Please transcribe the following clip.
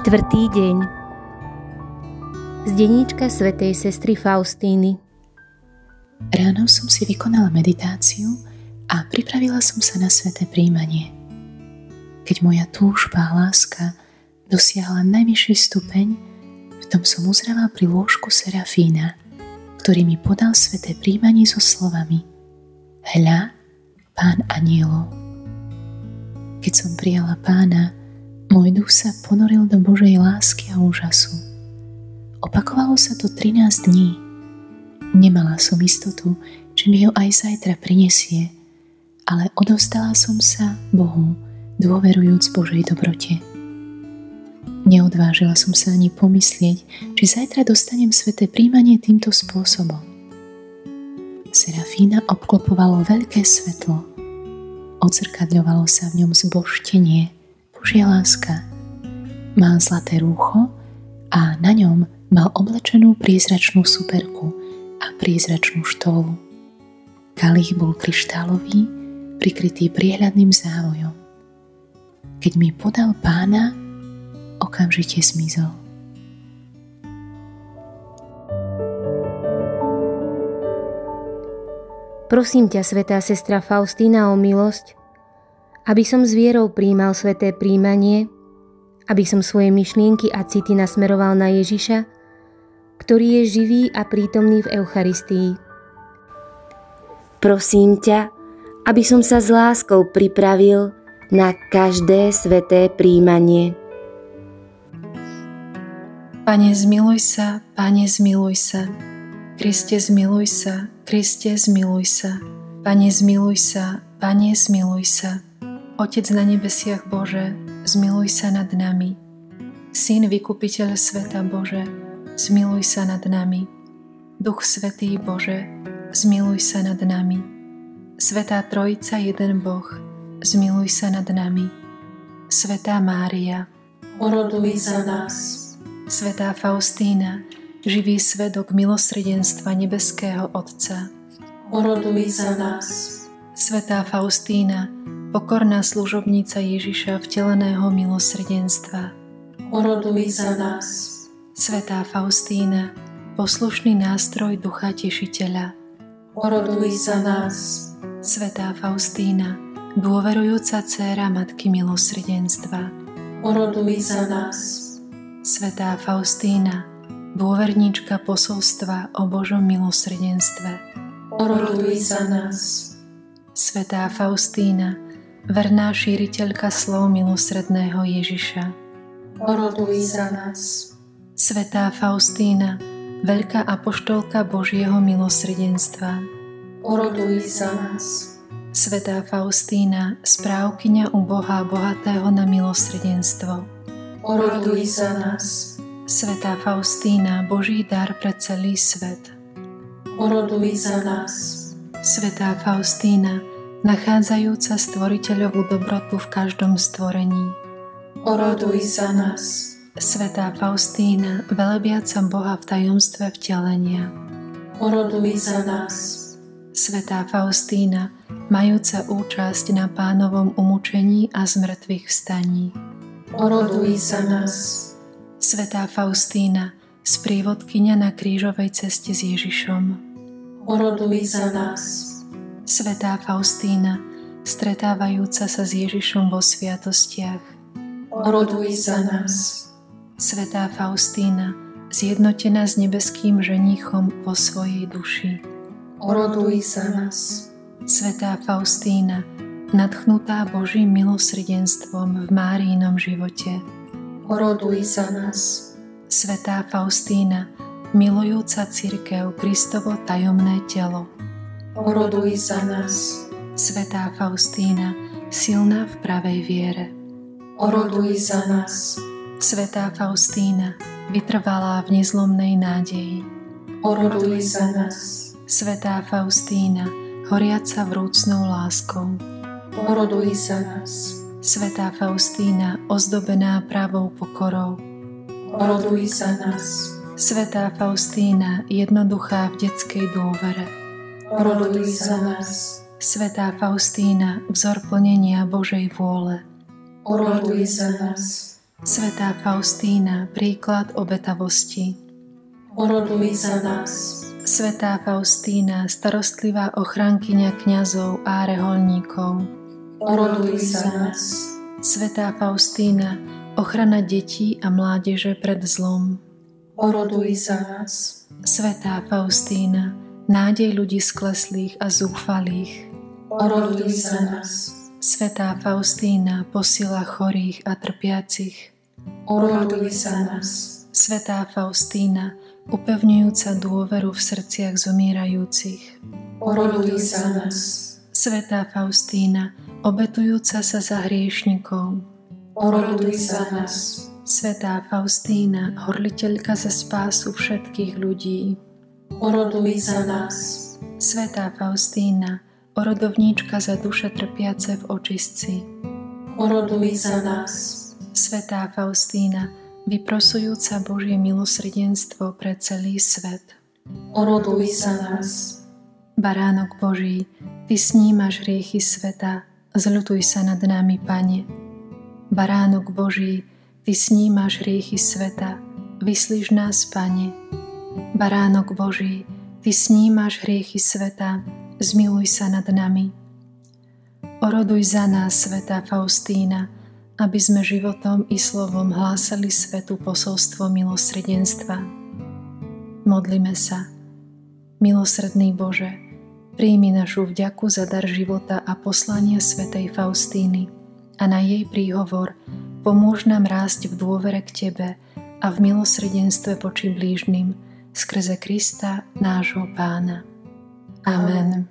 Štvrtý deň z denníčka svätej sestry Faustíny. Ráno som si vykonala meditáciu a pripravila som sa na sväté prijímanie. Keď moja túžba a láska dosiahla najvyšší stupeň, v tom som uzrela pri lôžku Serafína, ktorý mi podal sväté prijímanie so slovami: Hľa, Pán anielov. Keď som prijala Pána, môj duch sa ponoril do Božej lásky a úžasu. Opakovalo sa to 13 dní. Nemala som istotu, či mi ho aj zajtra prinesie, ale odovzdala som sa Bohu, dôverujúc Božej dobrote. Neodvážila som sa ani pomyslieť, či zajtra dostanem sväté prijímanie týmto spôsobom. Serafína obklopovalo veľké svetlo. Odzrkadľovalo sa v ňom zbožtenie, Božia láska. Mal zlaté rúcho a na ňom mal oblečenú priezračnú superku a priezračnú štólu. Kalich bol kryštálový, prikrytý priehľadným závojom. Keď mi podal Pána, okamžite zmizol. Prosím ťa, svätá sestra Faustína, o milosť, aby som s vierou prijímal sväté prijímanie, aby som svoje myšlienky a city nasmeroval na Ježiša, ktorý je živý a prítomný v Eucharistii. Prosím ťa, aby som sa s láskou pripravil na každé sväté prijímanie. Pane, zmiluj sa, Pane, zmiluj sa. Kriste, zmiluj sa, Kriste, zmiluj sa. Pane, zmiluj sa, Pane, zmiluj sa. Otec na nebesiach Bože, zmiluj sa nad nami. Syn vykupiteľ sveta Bože, zmiluj sa nad nami. Duch Svätý Bože, zmiluj sa nad nami. Svätá Trojica, jeden Boh, zmiluj sa nad nami. Svätá Mária, oroduj za nás. Svätá Faustína, živý svedok milosrdenstva nebeského Otca, oroduj za nás. Svätá Faustína, pokorná služobnica Ježiša vteleného milosrdenstva, oroduj za nás. Svätá Faustína, poslušný nástroj Ducha Tešiteľa, oroduj za nás. Svätá Faustína, dôverujúca dcéra Matky milosrdenstva, oroduj za nás. Svätá Faustína, dôverníčka posolstva o Božom milosrdenstve, oroduj za nás. Svätá Faustína, verná šíriteľka slov milosrdného Ježiša, oroduj za nás. Svätá Faustína, veľká apoštolka Božieho milosrdenstva, oroduj za nás. Svätá Faustína, správkyňa u Boha bohatého na milosrdenstvo, oroduj za nás. Svätá Faustína, Boží dar pre celý svet, oroduj za nás. Svätá Faustína, nachádzajúca stvoriteľovú dobrotu v každom stvorení, oroduj za nás. Svätá Faustína, velebiaca Boha v tajomstve vtelenia, oroduj za nás. Svätá Faustína, majúca účasť na Pánovom umučení a zmrtvých vstaní, oroduj za nás. Svätá Faustína, sprievodkyňa na krížovej ceste s Ježišom, oroduj za nás. Svätá Faustína, stretávajúca sa s Ježišom vo sviatostiach, oroduj za nás. Svätá Faustína, zjednotená s nebeským ženíchom vo svojej duši, oroduj za nás. Svätá Faustína, nadchnutá Božím milosrdenstvom v Máriinom živote, oroduj za nás. Svätá Faustína, milujúca cirkev Kristovo tajomné telo, oroduj za nás. Svätá Faustína, silná v pravej viere, oroduj za nás. Svätá Faustína, vytrvalá v nezlomnej nádeji, oroduj za nás. Svätá Faustína, horiaca vrúcnou láskou, oroduj za nás. Svätá Faustína, ozdobená pravou pokorou, oroduj za nás. Svätá Faustína, jednoduchá v detskej dôvere, oroduj za nás. Svätá Faustína, vzor plnenia Božej vôle, oroduj za nás. Svätá Faustína, príklad obetavosti. Oroduj za nás. Svätá Faustína, starostlivá ochránkyňa kňazov a reholníkov. Oroduj za nás. Svätá Faustína, ochrana detí a mládeže pred zlom. Oroduj za nás. Svätá Faustína, nádej ľudí skleslých a zúfalých. Oroduj za nás. Svätá Faustína, posila chorých a trpiacich. Oroduj za nás. Svätá Faustína, upevňujúca dôveru v srdciach zomierajúcich. Oroduj za nás. Svätá Faustína, obetujúca sa za hriešnikov. Oroduj za nás. Svätá Faustína, horliteľka za spásu všetkých ľudí. Oroduj za nás. Svätá Faustína, orodovníčka za duše trpiace v očistci. Oroduj za nás. Svätá Faustína, vyprosujúca Božie milosrdenstvo pre celý svet. Oroduj za nás. Baránok Boží, Ty snímaš hriechy sveta, zľutuj sa nad nami, Pane. Baránok Boží, Ty snímaš hriechy sveta, vyslíš nás, Pane. Baránok Boží, Ty snímaš hriechy sveta, zmiluj sa nad nami. Oroduj za nás, svätá Faustína, aby sme životom i slovom hlásali svetu posolstvo milosrdenstva. Modlíme sa. Milosrdný Bože, príjmi našu vďaku za dar života a poslanie svätej Faustíny a na jej príhovor pomôž nám rásť v dôvere k Tebe a v milosrdenstve voči blížnym skrze Krista, nášho Pána. Amen.